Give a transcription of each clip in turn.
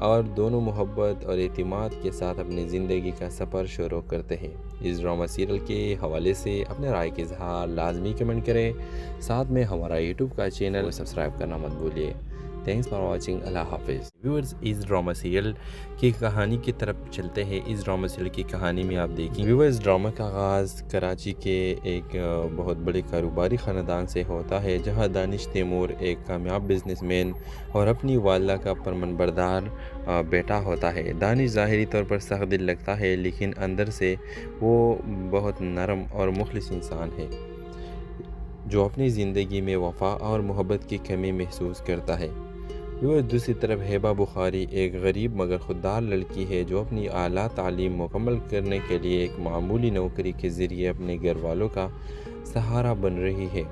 اور دونوں محبت اور اعتماد کے ساتھ اپنی زندگی کا سفر شروع کرتے ہیں۔ اس ڈرامہ سیریل کے حوالے سے اپنے رائے کے اظہار لازمی کمنٹ کریں، ساتھ میں ہمارا یوٹیوب کا چینل کو سبسکرائب کرنا مت بھولیے۔ تھینکس فار واچنگ، اللہ حافظ۔ ویورز، اس ڈرامہ سیریل کی کہانی کی طرف چلتے ہیں۔ اس ڈرامہ سیریل کی کہانی میں آپ دیکھیں ویورز، ڈرامہ کا آغاز کراچی کے ایک بہت بڑے کاروباری خاندان سے ہوتا ہے، جہاں دانش تیمور ایک کامیاب بزنس مین اور اپنی والدہ کا فرمانبردار بیٹا ہوتا ہے۔ دانش ظاہری طور پر سخت دل لگتا ہے، لیکن اندر سے وہ بہت نرم اور مخلص انسان ہے، جو اپنی زندگی میں وفا اور محبت کی کمی محسوس کرتا ہے۔ دوسری طرف ہیبا بخاری ایک غریب مگر خوددار لڑکی ہے، جو اپنی اعلیٰ تعلیم مکمل کرنے کے لیے ایک معمولی نوکری کے ذریعے اپنے گھر والوں کا سہارا بن رہی ہے۔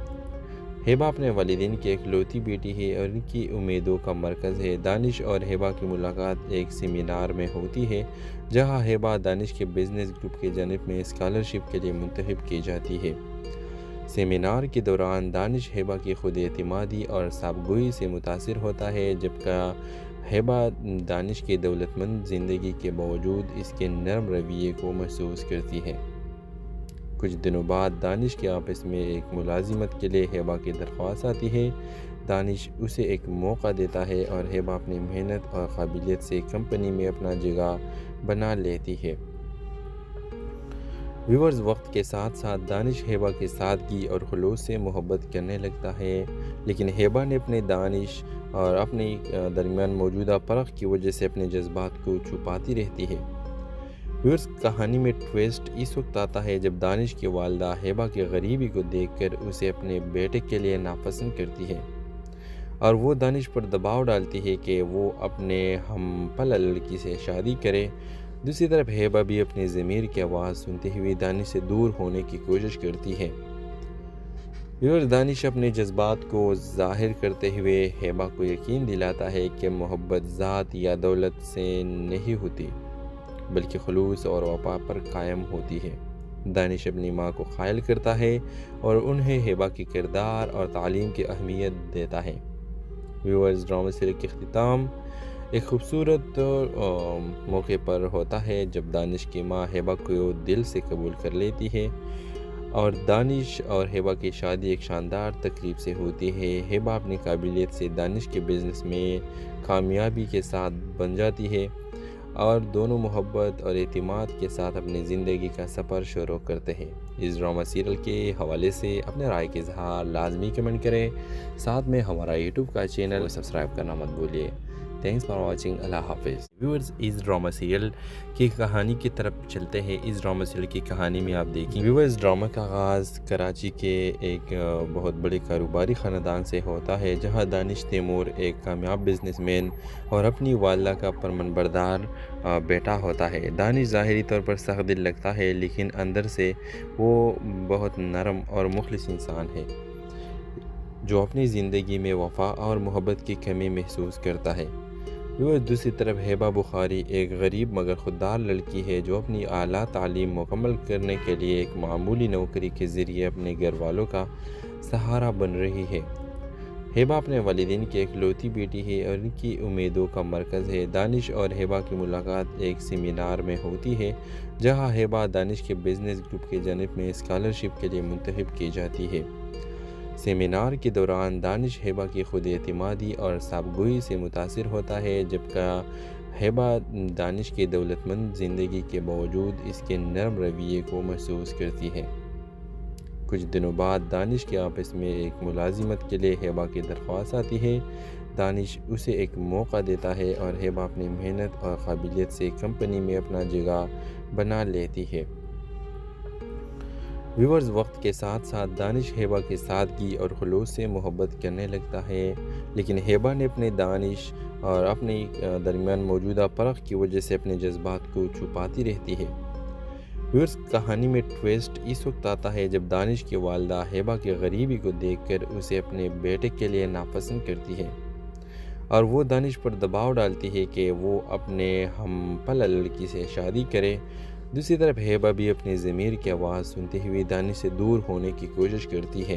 ہیبا اپنے والدین کی اکلوتی بیٹی ہے اور ان کی امیدوں کا مرکز ہے۔ دانش اور ہیبا کی ملاقات ایک سیمینار میں ہوتی ہے، جہاں ہیبا دانش کے بزنس گروپ کی جانب میں اسکالرشپ کے لیے منتخب کی جاتی ہے۔ سیمینار کے دوران دانش ہیبا کی خود اعتمادی اور صابگوئی سے متاثر ہوتا ہے، جبکہ ہیبا دانش کی دولت مند زندگی کے باوجود اس کے نرم رویے کو محسوس کرتی ہے۔ کچھ دنوں بعد دانش کے آفس میں ایک ملازمت کے لیے ہیبا کی درخواست آتی ہے۔ دانش اسے ایک موقع دیتا ہے اور ہیبا اپنی محنت اور قابلیت سے کمپنی میں اپنا جگہ بنا لیتی ہے۔ ویورز، وقت کے ساتھ ساتھ دانش ہیبا کی سادگی اور خلوص سے محبت کرنے لگتا ہے، لیکن ہیبا نے اپنے دانش اور اپنے درمیان موجودہ فرق کی وجہ سے اپنے جذبات کو چھپاتی رہتی ہے۔ ویورز، کہانی میں ٹویسٹ اس وقت آتا ہے جب دانش کی والدہ ہیبا کی غریبی کو دیکھ کر اسے اپنے بیٹے کے لیے ناپسند کرتی ہے، اور وہ دانش پر دباؤ ڈالتی ہے کہ وہ اپنے ہم پلہ لڑکی سے شادی کرے۔ دوسری طرف ہیبا بھی اپنی ضمیر کی آواز سنتے ہوئے دانش سے دور ہونے کی کوشش کرتی ہے۔ دانش اپنے جذبات کو ظاہر کرتے ہوئے ہیبا کو یقین دلاتا ہے کہ محبت ذات یا دولت سے نہیں ہوتی، بلکہ خلوص اور وفا پر قائم ہوتی ہے۔ دانش اپنی ماں کو قائل کرتا ہے اور انہیں ہیبا کی کردار اور تعلیم کی اہمیت دیتا ہے۔ ویورز، ڈرامہ سیریل کے اختتام ایک خوبصورت موقع پر ہوتا ہے، جب دانش کی ماں ہیبا کو دل سے قبول کر لیتی ہے اور دانش اور ہیبا کی شادی ایک شاندار تقریب سے ہوتی ہے۔ ہیبا اپنی قابلیت سے دانش کے بزنس میں کامیابی کے ساتھ بن جاتی ہے اور دونوں محبت اور اعتماد کے ساتھ اپنی زندگی کا سفر شروع کرتے ہیں۔ اس ڈرامہ سیریل کے حوالے سے اپنے رائے کے اظہار لازمی کمنٹ کریں، ساتھ میں ہمارا یوٹیوب کا چینل کو سبسکرائب کرنا مت بھولیے۔ تھینکس فار واچنگ، اللہ حافظ۔ ویورز، اس ڈرامہ سیریل کی کہانی کی طرف چلتے ہیں۔ اس ڈرامہ سیریل کی کہانی میں آپ دیکھیں ویورز، ڈرامہ کا آغاز کراچی کے ایک بہت بڑے کاروباری خاندان سے ہوتا ہے، جہاں دانش تیمور ایک کامیاب بزنس مین اور اپنی والدہ کا فرمانبردار بیٹا ہوتا ہے۔ دانش ظاہری طور پر سخت دل لگتا ہے، لیکن اندر سے وہ بہت نرم اور مخلص انسان ہے، جو اپنی زندگی میں وفا اور محبت کی کمی محسوس کرتا ہے۔ دوسری طرف ہیبا بخاری ایک غریب مگر خوددار لڑکی ہے، جو اپنی اعلیٰ تعلیم مکمل کرنے کے لیے ایک معمولی نوکری کے ذریعے اپنے گھر والوں کا سہارا بن رہی ہے۔ ہیبا اپنے والدین کی اکلوتی بیٹی ہے اور ان کی امیدوں کا مرکز ہے۔ دانش اور ہیبا کی ملاقات ایک سیمینار میں ہوتی ہے، جہاں ہیبا دانش کے بزنس گروپ کی جانب میں اسکالرشپ کے لیے منتخب کی جاتی ہے۔ سیمینار کے دوران دانش ہیبا کی خود اعتمادی اور صابگوئی سے متاثر ہوتا ہے، جبکہ ہیبا دانش کی دولت مند زندگی کے باوجود اس کے نرم رویے کو محسوس کرتی ہے۔ کچھ دنوں بعد دانش کے آفس میں ایک ملازمت کے لیے ہیبا کی درخواست آتی ہے۔ دانش اسے ایک موقع دیتا ہے اور ہیبا اپنی محنت اور قابلیت سے کمپنی میں اپنا جگہ بنا لیتی ہے۔ ویورز، وقت کے ساتھ ساتھ دانش ہیبا کی سادگی اور خلوص سے محبت کرنے لگتا ہے، لیکن ہیبا نے اپنے دانش اور اپنے درمیان موجودہ فرق کی وجہ سے اپنے جذبات کو چھپاتی رہتی ہے۔ ویورز، کہانی میں ٹویسٹ اس وقت آتا ہے جب دانش کی والدہ ہیبا کی غریبی کو دیکھ کر اسے اپنے بیٹے کے لیے ناپسند کرتی ہے، اور وہ دانش پر دباؤ ڈالتی ہے کہ وہ اپنے ہم پلہ لڑکی سے شادی کرے۔ دوسری طرف ہیبا بھی اپنی ضمیر کی آواز سنتے ہوئے دانش سے دور ہونے کی کوشش کرتی ہے۔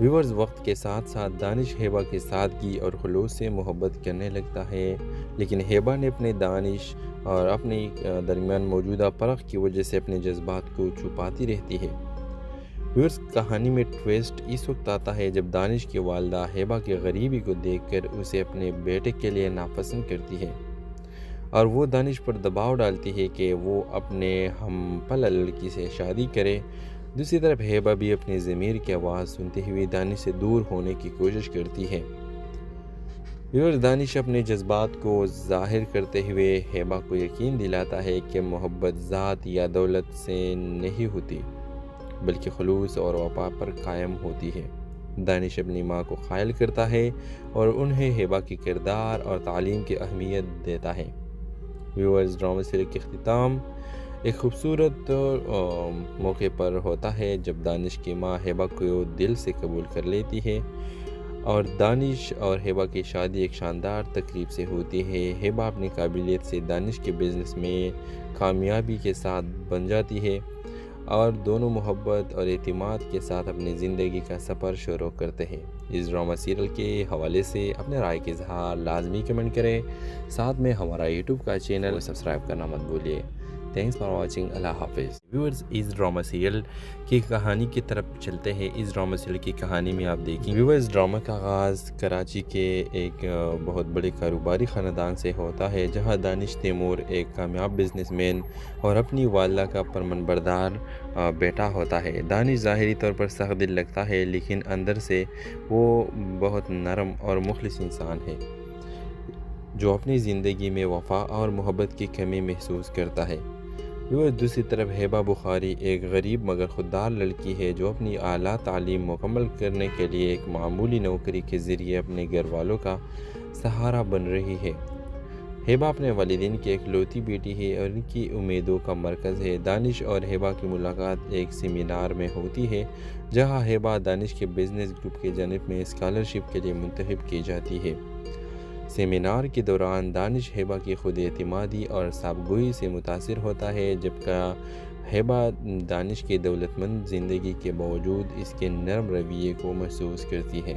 ویورز وقت کے ساتھ ساتھ دانش ہیبا کی سادگی اور خلوص سے محبت کرنے لگتا ہے، لیکن ہیبا نے اپنے دانش اور اپنے درمیان موجودہ فرق کی وجہ سے اپنے جذبات کو چھپاتی رہتی ہے۔ ویورز کہانی میں ٹویسٹ اس وقت آتا ہے جب دانش کی والدہ ہیبا کی غریبی کو دیکھ کر اسے اپنے بیٹے کے لیے ناپسند کرتی ہے اور وہ دانش پر دباؤ ڈالتی ہے کہ وہ اپنے ہم پلہ لڑکی سے شادی کرے۔ دوسری طرف ہیبا بھی اپنی ضمیر کی آواز سنتے ہوئے دانش سے دور ہونے کی کوشش کرتی ہے۔ ویورز دانش اپنے جذبات کو ظاہر کرتے ہوئے ہیبا کو یقین دلاتا ہے کہ محبت ذات یا دولت سے نہیں ہوتی بلکہ خلوص اور وفا پر قائم ہوتی ہے۔ دانش اپنی ماں کو قائل کرتا ہے اور انہیں ہیبا کی کردار اور تعلیم کی اہمیت دیتا ہے۔ ویورز ڈرامہ سیریز کے اختتام ایک خوبصورت موقع پر ہوتا ہے جب دانش کی ماں ہیبا کو دل سے قبول کر لیتی ہے اور دانش اور ہیبا کی شادی ایک شاندار تقریب سے ہوتی ہے۔ ہیبا اپنی قابلیت سے دانش کے بزنس میں کامیابی کے ساتھ بن جاتی ہے اور دونوں محبت اور اعتماد کے ساتھ اپنی زندگی کا سفر شروع کرتے ہیں۔ اس ڈرامہ سیریل کے حوالے سے اپنے رائے کے اظہار لازمی کمنٹ کریں، ساتھ میں ہمارا یوٹیوب کا چینل سبسکرائب کرنا مت بھولیے۔ تھینکس فار واچنگ، اللہ حافظ۔ ویورز اس ڈرامہ سیریل کی کہانی کی طرف چلتے ہیں۔ اس ڈرامہ سیریل کی کہانی میں آپ دیکھیں ویورز ڈرامہ کا آغاز کراچی کے ایک بہت بڑے کاروباری خاندان سے ہوتا ہے جہاں دانش تیمور ایک کامیاب بزنس مین اور اپنی والدہ کا فرمانبردار بیٹا ہوتا ہے۔ دانش ظاہری طور پر سخت دل لگتا ہے لیکن اندر سے وہ بہت نرم اور مخلص انسان ہے جو اپنی زندگی میں وفا اور محبت کی کمی محسوس کرتا ہے۔ دوسری طرف ہیبا بخاری ایک غریب مگر خوددار لڑکی ہے جو اپنی اعلیٰ تعلیم مکمل کرنے کے لیے ایک معمولی نوکری کے ذریعے اپنے گھر والوں کا سہارا بن رہی ہے۔ ہیبا اپنے والدین کی اکلوتی بیٹی ہے اور ان کی امیدوں کا مرکز ہے۔ دانش اور ہیبا کی ملاقات ایک سیمینار میں ہوتی ہے جہاں ہیبا دانش کے بزنس گروپ کی جانب میں اسکالرشپ کے لیے منتخب کی جاتی ہے۔ سیمینار کے دوران دانش ہیبا کی خود اعتمادی اور صابگوئی سے متاثر ہوتا ہے جبکہ ہیبا دانش کی دولت مند زندگی کے باوجود اس کے نرم رویے کو محسوس کرتی ہے۔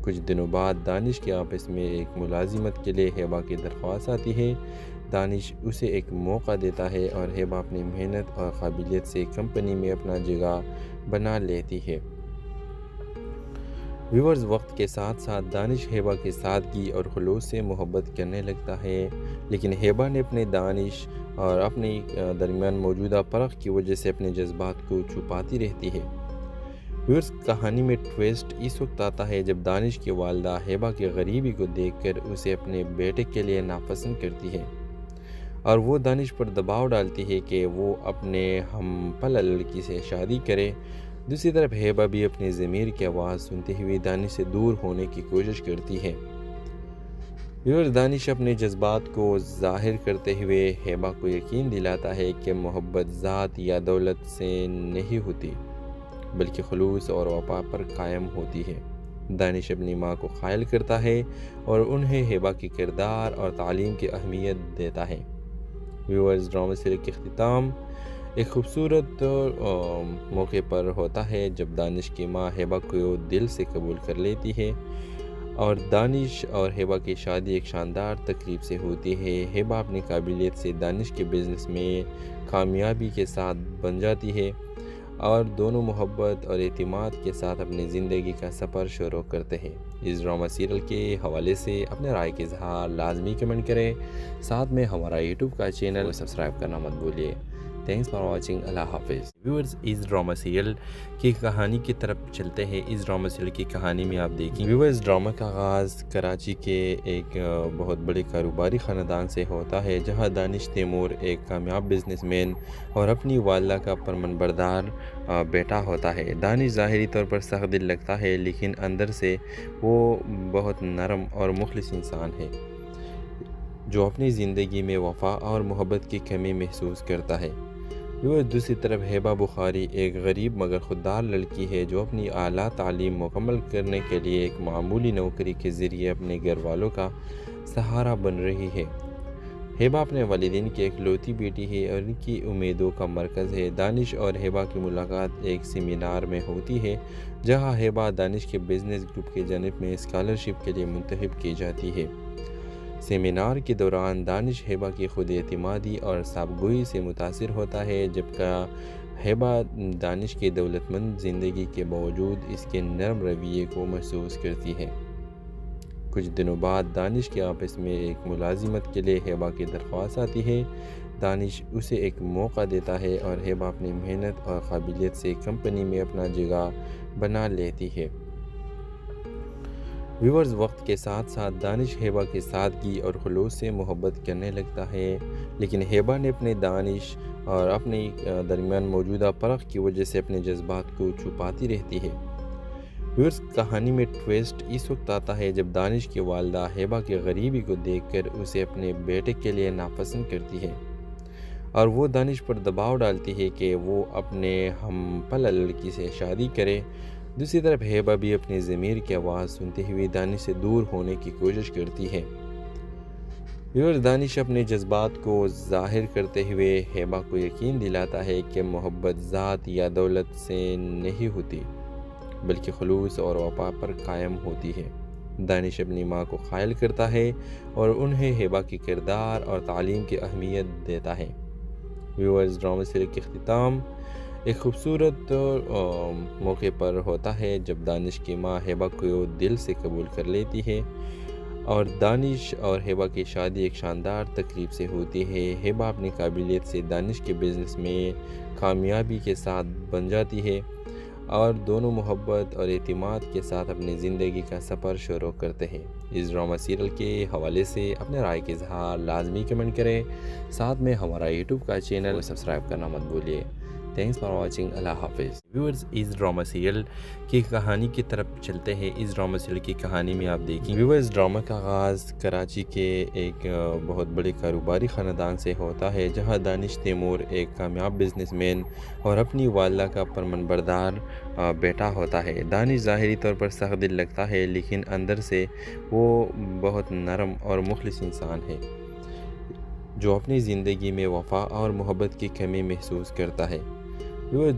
کچھ دنوں بعد دانش کے آفس میں ایک ملازمت کے لیے ہیبا کی درخواست آتی ہے۔ دانش اسے ایک موقع دیتا ہے اور ہیبا اپنی محنت اور قابلیت سے کمپنی میں اپنا جگہ بنا لیتی ہے۔ ویورز وقت کے ساتھ ساتھ دانش ہیبا کی سادگی اور خلوص سے محبت کرنے لگتا ہے، لیکن ہیبا نے اپنے دانش اور اپنے درمیان موجودہ فرق کی وجہ سے اپنے جذبات کو چھپاتی رہتی ہے۔ ویورز کہانی میں ٹویسٹ اس وقت آتا ہے جب دانش کی والدہ ہیبا کی غریبی کو دیکھ کر اسے اپنے بیٹے کے لیے ناپسند کرتی ہے اور وہ دانش پر دباؤ ڈالتی ہے کہ وہ اپنے ہم پلہ لڑکی سے شادی کرے۔ دوسری طرف ہیبا بھی اپنی ضمیر کی آواز سنتے ہوئے دانش سے دور ہونے کی کوشش کرتی ہے۔ ویورز دانش اپنے جذبات کو ظاہر کرتے ہوئے ہیبا کو یقین دلاتا ہے کہ محبت ذات یا دولت سے نہیں ہوتی بلکہ خلوص اور وفا پر قائم ہوتی ہے۔ دانش اپنی ماں کو قائل کرتا ہے اور انہیں ہیبا کی کردار اور تعلیم کی اہمیت دیتا ہے۔ ویورز ڈرامہ سیریز کے اختتام ایک خوبصورت موقع پر ہوتا ہے جب دانش کی ماں ہیبا کو دل سے قبول کر لیتی ہے اور دانش اور ہیبا کی شادی ایک شاندار تقریب سے ہوتی ہے۔ ہیبا اپنی قابلیت سے دانش کے بزنس میں کامیابی کے ساتھ بن جاتی ہے اور دونوں محبت اور اعتماد کے ساتھ اپنی زندگی کا سفر شروع کرتے ہیں۔ اس ڈرامہ سیریل کے حوالے سے اپنے رائے کے اظہار لازمی کمنٹ کریں، ساتھ میں ہمارا یوٹیوب کا چینل سبسکرائب کرنا مت بھولیے۔ تھینکس فار واچنگ، اللہ حافظ۔ ویورز اس ڈرامہ سیریل کی کہانی کی طرف چلتے ہیں۔ اس ڈرامہ سیریل کی کہانی میں آپ دیکھیں ویورز ڈرامہ کا آغاز کراچی کے ایک بہت بڑے کاروباری خاندان سے ہوتا ہے جہاں دانش تیمور ایک کامیاب بزنس مین اور اپنی والدہ کا فرمانبردار بیٹا ہوتا ہے۔ دانش ظاہری طور پر سخت دل لگتا ہے لیکن اندر سے وہ بہت نرم اور مخلص انسان ہے جو اپنی زندگی میں وفا اور محبت کی کمی محسوس کرتا ہے۔ دوسری طرف ہیبا بخاری ایک غریب مگر خوددار لڑکی ہے جو اپنی اعلیٰ تعلیم مکمل کرنے کے لیے ایک معمولی نوکری کے ذریعے اپنے گھر والوں کا سہارا بن رہی ہے۔ ہیبا اپنے والدین کی اکلوتی بیٹی ہے اور ان کی امیدوں کا مرکز ہے۔ دانش اور ہیبا کی ملاقات ایک سیمینار میں ہوتی ہے جہاں ہیبا دانش کے بزنس گروپ کی جانب میں اسکالرشپ کے لیے منتخب کی جاتی ہے۔ سیمینار کے دوران دانش ہیبا کی خود اعتمادی اور صابگوئی سے متاثر ہوتا ہے، جبکہ ہیبا دانش کی دولت مند زندگی کے باوجود اس کے نرم رویے کو محسوس کرتی ہے۔ کچھ دنوں بعد دانش کے آفس میں ایک ملازمت کے لیے ہیبا کی درخواست آتی ہے۔ دانش اسے ایک موقع دیتا ہے اور ہیبا اپنی محنت اور قابلیت سے کمپنی میں اپنا جگہ بنا لیتی ہے۔ ویورز، وقت کے ساتھ ساتھ دانش ہیبا کی سادگی اور خلوص سے محبت کرنے لگتا ہے، لیکن ہیبا نے اپنے دانش اور اپنے درمیان موجودہ فرق کی وجہ سے اپنے جذبات کو چھپاتی رہتی ہے۔ ویورز، کہانی میں ٹویسٹ اس وقت آتا ہے جب دانش کی والدہ ہیبا کی غریبی کو دیکھ کر اسے اپنے بیٹے کے لیے ناپسند کرتی ہے اور وہ دانش پر دباؤ ڈالتی ہے کہ وہ اپنے ہم پلہ لڑکی سے شادی کرے۔ دوسری طرف ہیبا بھی اپنی ضمیر کی آواز سنتے ہوئے دانش سے دور ہونے کی کوشش کرتی ہے۔ ویورز، دانش اپنے جذبات کو ظاہر کرتے ہوئے ہیبا کو یقین دلاتا ہے کہ محبت ذات یا دولت سے نہیں ہوتی بلکہ خلوص اور وفا پر قائم ہوتی ہے۔ دانش اپنی ماں کو قائل کرتا ہے اور انہیں ہیبا کی کردار اور تعلیم کی اہمیت دیتا ہے۔ ویورز، ڈرامہ سیریز کے اختتام ایک خوبصورت موقع پر ہوتا ہے جب دانش کی ماں ہیبا کو دل سے قبول کر لیتی ہے اور دانش اور ہیبا کی شادی ایک شاندار تقریب سے ہوتی ہے۔ ہیبا اپنی قابلیت سے دانش کے بزنس میں کامیابی کے ساتھ بن جاتی ہے اور دونوں محبت اور اعتماد کے ساتھ اپنی زندگی کا سفر شروع کرتے ہیں۔ اس ڈرامہ سیریل کے حوالے سے اپنے رائے کا اظہار لازمی کمنٹ کریں، ساتھ میں ہمارا یوٹیوب کا چینل سبسکرائب کرنا مت بھولیے۔ تھینکس فار واچنگ، اللہ حافظ۔ ویورز، اس ڈرامہ سیریل کی کہانی کی طرف چلتے ہیں۔ اس ڈرامہ سیریل کی کہانی میں آپ دیکھیں ویورز، ڈرامہ کا آغاز کراچی کے ایک بہت بڑے کاروباری خاندان سے ہوتا ہے جہاں دانش تیمور ایک کامیاب بزنس مین اور اپنی والدہ کا فرمان بردار بیٹا ہوتا ہے۔ دانش ظاہری طور پر سخت دل لگتا ہے لیکن اندر سے وہ بہت نرم اور مخلص انسان ہے جو اپنی زندگی میں وفا اور محبت کی کمی محسوس کرتا ہے۔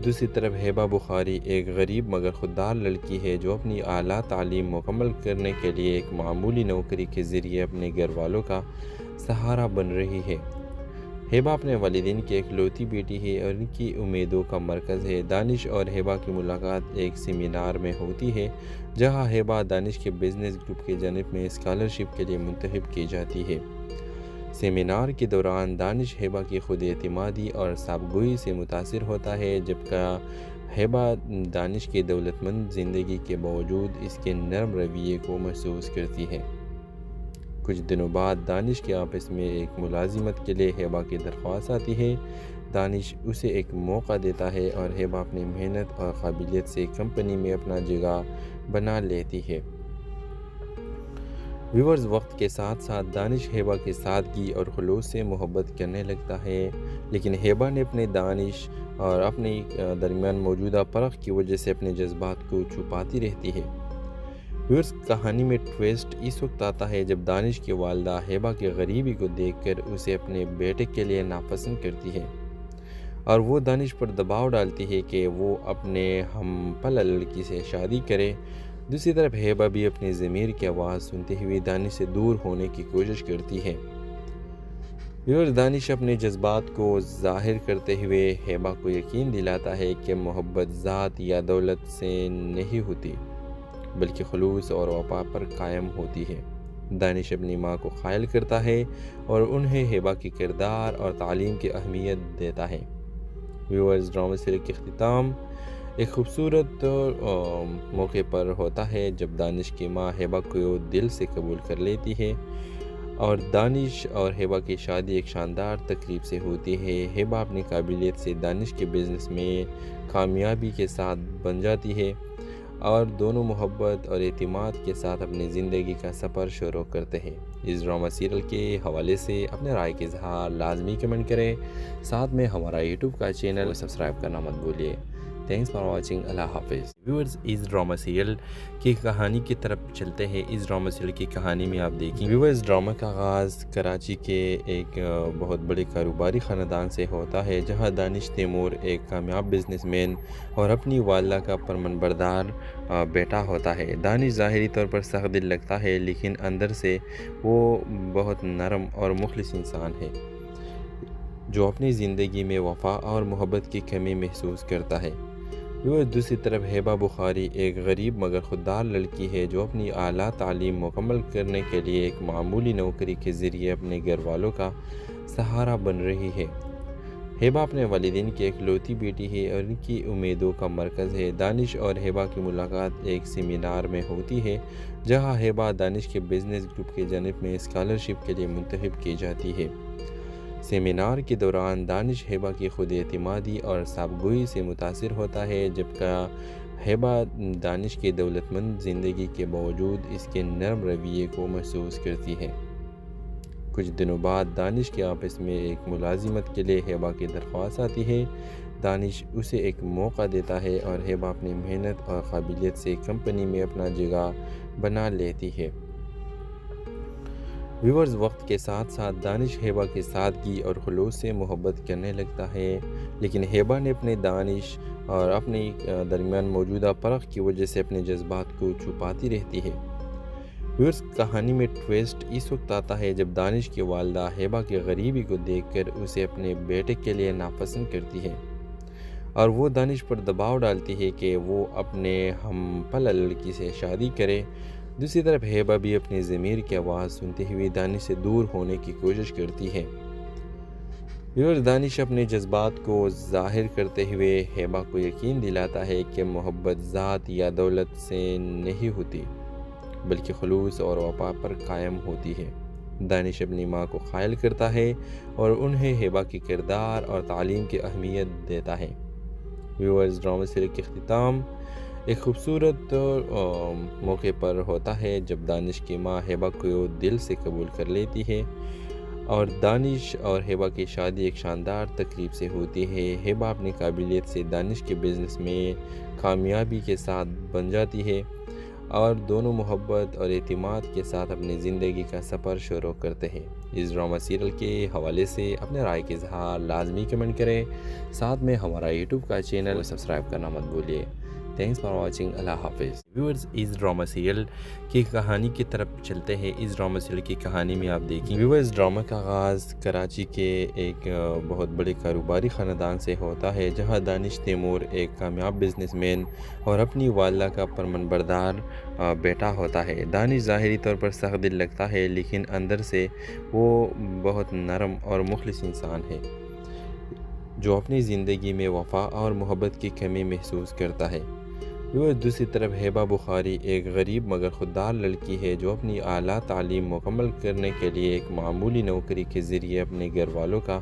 دوسری طرف ہیبا بخاری ایک غریب مگر خوددار لڑکی ہے جو اپنی اعلیٰ تعلیم مکمل کرنے کے لیے ایک معمولی نوکری کے ذریعے اپنے گھر والوں کا سہارا بن رہی ہے۔ ہیبا اپنے والدین کی اکلوتی بیٹی ہے اور ان کی امیدوں کا مرکز ہے۔ دانش اور ہیبا کی ملاقات ایک سیمینار میں ہوتی ہے جہاں ہیبا دانش کے بزنس گروپ کی جانب میں اسکالرشپ کے لیے منتخب کی جاتی ہے۔ سیمینار کے دوران دانش ہیبا کی خود اعتمادی اور صابگوئی سے متاثر ہوتا ہے، جبکہ ہیبا دانش کی دولت مند زندگی کے باوجود اس کے نرم رویے کو محسوس کرتی ہے۔ کچھ دنوں بعد دانش کے آفس میں ایک ملازمت کے لیے ہیبا کی درخواست آتی ہے۔ دانش اسے ایک موقع دیتا ہے اور ہیبا اپنی محنت اور قابلیت سے کمپنی میں اپنا جگہ بنا لیتی ہے۔ ویورز، وقت کے ساتھ ساتھ دانش ہیبا کی سادگی اور خلوص سے محبت کرنے لگتا ہے، لیکن ہیبا نے اپنے دانش اور اپنے درمیان موجودہ فرق کی وجہ سے اپنے جذبات کو چھپاتی رہتی ہے۔ ویورز، کہانی میں ٹویسٹ اس وقت آتا ہے جب دانش کی والدہ ہیبا کی غریبی کو دیکھ کر اسے اپنے بیٹے کے لیے ناپسند کرتی ہے اور وہ دانش پر دباؤ ڈالتی ہے کہ وہ اپنے ہم پلہ لڑکی سے شادی کرے۔ دوسری طرف ہیبا بھی اپنی ضمیر کی آواز سنتے ہوئے دانش سے دور ہونے کی کوشش کرتی ہے۔ ویورز، دانش اپنے جذبات کو ظاہر کرتے ہوئے ہیبا کو یقین دلاتا ہے کہ محبت ذات یا دولت سے نہیں ہوتی بلکہ خلوص اور وفا پر قائم ہوتی ہے۔ دانش اپنی ماں کو قائل کرتا ہے اور انہیں ہیبا کی کردار اور تعلیم کی اہمیت دیتا ہے۔ ویورز، ڈرامہ سیریز کے اختتام ایک خوبصورت موقع پر ہوتا ہے جب دانش کی ماں ہیبا کو دل سے قبول کر لیتی ہے اور دانش اور ہیبا کی شادی ایک شاندار تقریب سے ہوتی ہے۔ ہیبا اپنی قابلیت سے دانش کے بزنس میں کامیابی کے ساتھ بن جاتی ہے اور دونوں محبت اور اعتماد کے ساتھ اپنی زندگی کا سفر شروع کرتے ہیں۔ اس ڈرامہ سیریل کے حوالے سے اپنے رائے کا اظہار لازمی کمنٹ کریں، ساتھ میں ہمارا یوٹیوب کا چینل سبسکرائب کرنا مت بھولیے۔ تھینکس فار واچنگ، اللہ حافظ ویورز۔ اس ڈرامہ سیریل کی کہانی کی طرف چلتے ہیں۔ اس ڈرامہ سیریل کی کہانی میں آپ دیکھیں ویورز، ڈرامہ کا آغاز کراچی کے ایک بہت بڑے کاروباری خاندان سے ہوتا ہے، جہاں دانش تیمور ایک کامیاب بزنس مین اور اپنی والدہ کا فرمانبردار بیٹا ہوتا ہے۔ دانش ظاہری طور پر سخت دل لگتا ہے، لیکن اندر سے وہ بہت نرم اور مخلص انسان ہے جو اپنی زندگی میں وفا اور محبت کی کمی محسوس کرتا ہے۔ دوسری طرف ہیبا بخاری ایک غریب مگر خوددار لڑکی ہے جو اپنی اعلیٰ تعلیم مکمل کرنے کے لیے ایک معمولی نوکری کے ذریعے اپنے گھر والوں کا سہارا بن رہی ہے۔ ہیبا اپنے والدین کی اکلوتی بیٹی ہے اور ان کی امیدوں کا مرکز ہے۔ دانش اور ہیبا کی ملاقات ایک سیمینار میں ہوتی ہے، جہاں ہیبا دانش کے بزنس گروپ کی جانب میں اسکالرشپ کے لیے منتخب کی جاتی ہے۔ سیمینار کے دوران دانش ہیبا کی خود اعتمادی اور صابگوئی سے متاثر ہوتا ہے، جبکہ ہیبا دانش کی دولت مند زندگی کے باوجود اس کے نرم رویے کو محسوس کرتی ہے۔ کچھ دنوں بعد دانش کے آفس میں ایک ملازمت کے لیے ہیبا کی درخواست آتی ہے۔ دانش اسے ایک موقع دیتا ہے اور ہیبا اپنی محنت اور قابلیت سے کمپنی میں اپنا جگہ بنا لیتی ہے۔ ویورز، وقت کے ساتھ ساتھ دانش ہیبا کی سادگی اور خلوص سے محبت کرنے لگتا ہے، لیکن ہیبا نے اپنے دانش اور اپنے درمیان موجودہ فرق کی وجہ سے اپنے جذبات کو چھپاتی رہتی ہے۔ ویورز، کہانی میں ٹویسٹ اس وقت آتا ہے جب دانش کی والدہ ہیبا کی غریبی کو دیکھ کر اسے اپنے بیٹے کے لیے ناپسند کرتی ہے اور وہ دانش پر دباؤ ڈالتی ہے کہ وہ اپنے ہم پلہ لڑکی سے شادی کرے۔ دوسری طرف ہیبا بھی اپنی ضمیر کی آواز سنتے ہوئے دانش سے دور ہونے کی کوشش کرتی ہے۔ دانش اپنے جذبات کو ظاہر کرتے ہوئے ہیبا کو یقین دلاتا ہے کہ محبت ذات یا دولت سے نہیں ہوتی، بلکہ خلوص اور وفا پر قائم ہوتی ہے۔ دانش اپنی ماں کو قائل کرتا ہے اور انہیں ہیبا کی کردار اور تعلیم کی اہمیت دیتا ہے۔ ویورز، ڈرامہ سیریل کے اختتام ایک خوبصورت موقع پر ہوتا ہے جب دانش کی ماں ہیبا کو دل سے قبول کر لیتی ہے اور دانش اور ہیبا کی شادی ایک شاندار تقریب سے ہوتی ہے۔ ہیبا اپنی قابلیت سے دانش کے بزنس میں کامیابی کے ساتھ بن جاتی ہے اور دونوں محبت اور اعتماد کے ساتھ اپنی زندگی کا سفر شروع کرتے ہیں۔ اس ڈرامہ سیریل کے حوالے سے اپنے رائے کے اظہار لازمی کمنٹ کریں، ساتھ میں ہمارا یوٹیوب کا چینل سبسکرائب کرنا مت بھولیے۔ تھینکس فار واچنگ، اللہ حافظ ویورز۔ اس ڈرامہ سیریل کی کہانی کی طرف چلتے ہیں۔ اس ڈرامہ سیریل کی کہانی میں آپ دیکھیں ویورز، ڈرامہ کا آغاز کراچی کے ایک بہت بڑے کاروباری خاندان سے ہوتا ہے، جہاں دانش تیمور ایک کامیاب بزنس مین اور اپنی والدہ کا فرمانبردار بیٹا ہوتا ہے۔ دانش ظاہری طور پر سخت دل لگتا ہے، لیکن اندر سے وہ بہت نرم اور مخلص انسان ہے جو اپنی زندگی میں وفا اور محبت کی کمی محسوس کرتا ہے۔ دوسری طرف ہیبا بخاری ایک غریب مگر خوددار لڑکی ہے جو اپنی اعلیٰ تعلیم مکمل کرنے کے لیے ایک معمولی نوکری کے ذریعے اپنے گھر والوں کا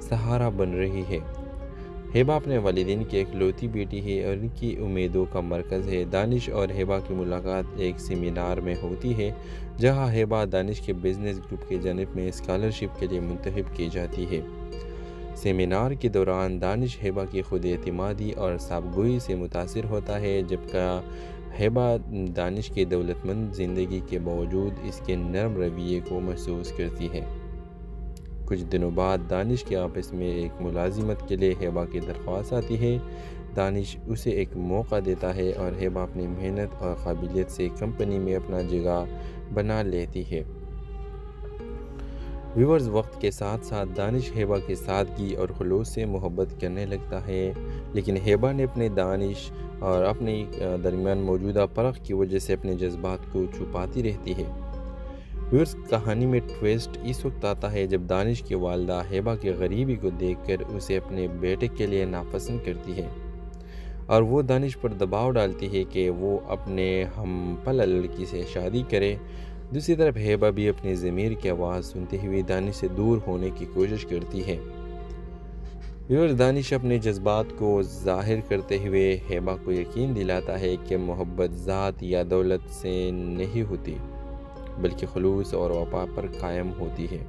سہارا بن رہی ہے۔ ہیبا اپنے والدین کی اکلوتی بیٹی ہے اور ان کی امیدوں کا مرکز ہے۔ دانش اور ہیبا کی ملاقات ایک سیمینار میں ہوتی ہے، جہاں ہیبا دانش کے بزنس گروپ کی جانب میں اسکالرشپ کے لیے منتخب کی جاتی ہے۔ سیمینار کے دوران دانش ہیبا کی خود اعتمادی اور صابگوئی سے متاثر ہوتا ہے، جبکہ ہیبا دانش کی دولت مند زندگی کے باوجود اس کے نرم رویے کو محسوس کرتی ہے۔ کچھ دنوں بعد دانش کے آفس میں ایک ملازمت کے لیے ہیبا کی درخواست آتی ہے۔ دانش اسے ایک موقع دیتا ہے اور ہیبا اپنی محنت اور قابلیت سے کمپنی میں اپنا جگہ بنا لیتی ہے۔ ویورز، وقت کے ساتھ ساتھ دانش ہیبا کی سادگی اور خلوص سے محبت کرنے لگتا ہے، لیکن ہیبا نے اپنے دانش اور اپنے درمیان موجودہ فرق کی وجہ سے اپنے جذبات کو چھپاتی رہتی ہے۔ ویورز، کہانی میں ٹویسٹ اس وقت آتا ہے جب دانش کی والدہ ہیبا کی غریبی کو دیکھ کر اسے اپنے بیٹے کے لیے ناپسند کرتی ہے اور وہ دانش پر دباؤ ڈالتی ہے کہ وہ اپنے ہم پلہ لڑکی سے شادی کرے۔ دوسری طرف ہیبا بھی اپنی ضمیر کی آواز سنتے ہوئے دانش سے دور ہونے کی کوشش کرتی ہے۔ دانش اپنے جذبات کو ظاہر کرتے ہوئے ہیبا کو یقین دلاتا ہے کہ محبت ذات یا دولت سے نہیں ہوتی، بلکہ خلوص اور وفا پر قائم ہوتی ہے۔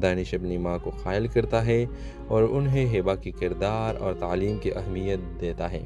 دانش اپنی ماں کو قائل کرتا ہے اور انہیں ہیبا کی کردار اور تعلیم کی اہمیت دیتا ہے۔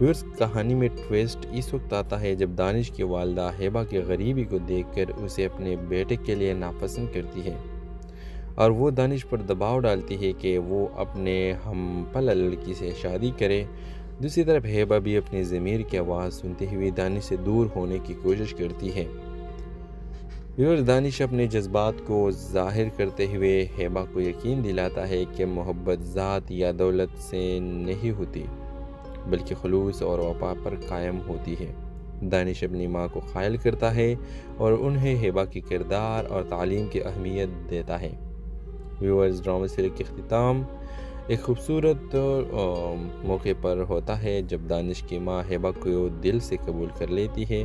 ویورز کہانی میں ٹویسٹ اس وقت آتا ہے جب دانش کی والدہ ہیبا کی غریبی کو دیکھ کر اسے اپنے بیٹے کے لیے ناپسند کرتی ہے اور وہ دانش پر دباؤ ڈالتی ہے کہ وہ اپنے ہم پلہ لڑکی سے شادی کرے۔ دوسری طرف ہیبا بھی اپنی ضمیر کی آواز سنتے ہوئے دانش سے دور ہونے کی کوشش کرتی ہے۔ دانش اپنے جذبات کو ظاہر کرتے ہوئے ہیبا کو یقین دلاتا ہے کہ محبت ذات یا دولت سے نہیں ہوتی بلکہ خلوص اور وفا پر قائم ہوتی ہے۔ دانش اپنی ماں کو قائل کرتا ہے اور انہیں ہیبا کی کردار اور تعلیم کی اہمیت دیتا ہے۔ ویورز ڈرامہ سیریل کے اختتام ایک خوبصورت موقع پر ہوتا ہے جب دانش کی ماں ہیبا کو دل سے قبول کر لیتی ہے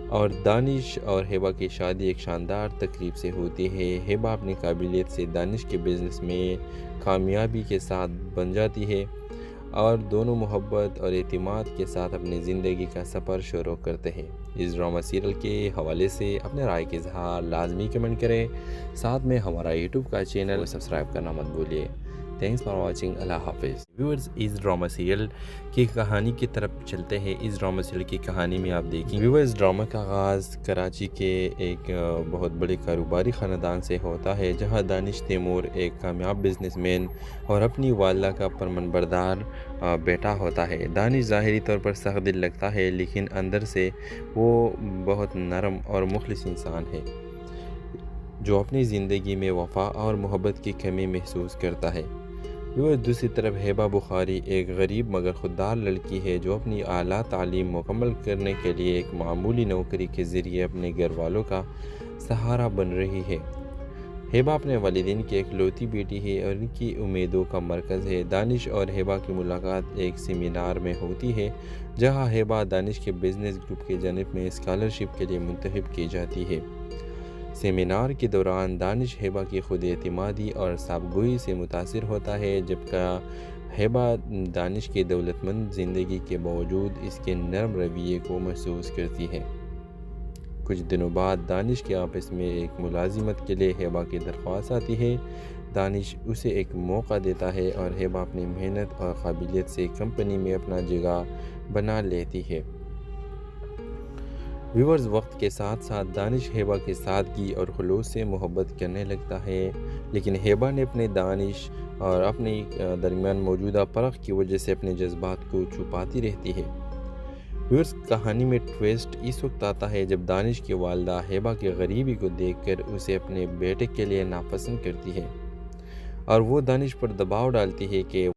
اور دانش اور ہیبا کی شادی ایک شاندار تقریب سے ہوتی ہے۔ ہیبا اپنی قابلیت سے دانش کے بزنس میں کامیابی کے ساتھ بن جاتی ہے اور دونوں محبت اور اعتماد کے ساتھ اپنی زندگی کا سفر شروع کرتے ہیں۔ اس ڈرامہ سیریل کے حوالے سے اپنے رائے کے اظہار لازمی کمنٹ کریں، ساتھ میں ہمارا یوٹیوب کا چینل سبسکرائب کرنا مت بھولیے۔ تھینکس فار واچنگ، اللہ حافظ۔ ویورز اس ڈرامہ سیریل کی کہانی کی طرف چلتے ہیں۔ اس ڈرامہ سیریل کی کہانی میں آپ دیکھیں ویورز ڈرامہ کا آغاز کراچی کے ایک بہت بڑے کاروباری خاندان سے ہوتا ہے جہاں دانش تیمور ایک کامیاب بزنس مین اور اپنی والدہ کا فرمانبردار بیٹا ہوتا ہے۔ دانش ظاہری طور پر سخت دل لگتا ہے لیکن اندر سے وہ بہت نرم اور مخلص انسان ہے جو اپنی زندگی میں وفا اور محبت کی کمی محسوس کرتا ہے۔ دوسری طرف ہیبا بخاری ایک غریب مگر خوددار لڑکی ہے جو اپنی اعلیٰ تعلیم مکمل کرنے کے لیے ایک معمولی نوکری کے ذریعے اپنے گھر والوں کا سہارا بن رہی ہے۔ ہیبا اپنے والدین کی اکلوتی بیٹی ہے اور ان کی امیدوں کا مرکز ہے۔ دانش اور ہیبا کی ملاقات ایک سیمینار میں ہوتی ہے جہاں ہیبا دانش کے بزنس گروپ کی جانب میں اسکالرشپ کے لیے منتخب کی جاتی ہے۔ سیمینار کے دوران دانش ہیبا کی خود اعتمادی اور صابگوئی سے متاثر ہوتا ہے جبکہ ہیبا دانش کی دولت مند زندگی کے باوجود اس کے نرم رویے کو محسوس کرتی ہے۔ کچھ دنوں بعد دانش کے آفس میں ایک ملازمت کے لیے ہیبا کی درخواست آتی ہے۔ دانش اسے ایک موقع دیتا ہے اور ہیبا اپنی محنت اور قابلیت سے کمپنی میں اپنا جگہ بنا لیتی ہے۔ ویورز وقت کے ساتھ ساتھ دانش ہیبا کی سادگی اور خلوص سے محبت کرنے لگتا ہے لیکن ہیبا نے اپنے دانش اور اپنی درمیان موجودہ فرق کی وجہ سے اپنے جذبات کو چھپاتی رہتی ہے۔ ویورز کہانی میں ٹویسٹ اس وقت آتا ہے جب دانش کی والدہ ہیبا کی غریبی کو دیکھ کر اسے اپنے بیٹے کے لیے ناپسند کرتی ہے اور وہ دانش پر دباؤ ڈالتی ہے کہ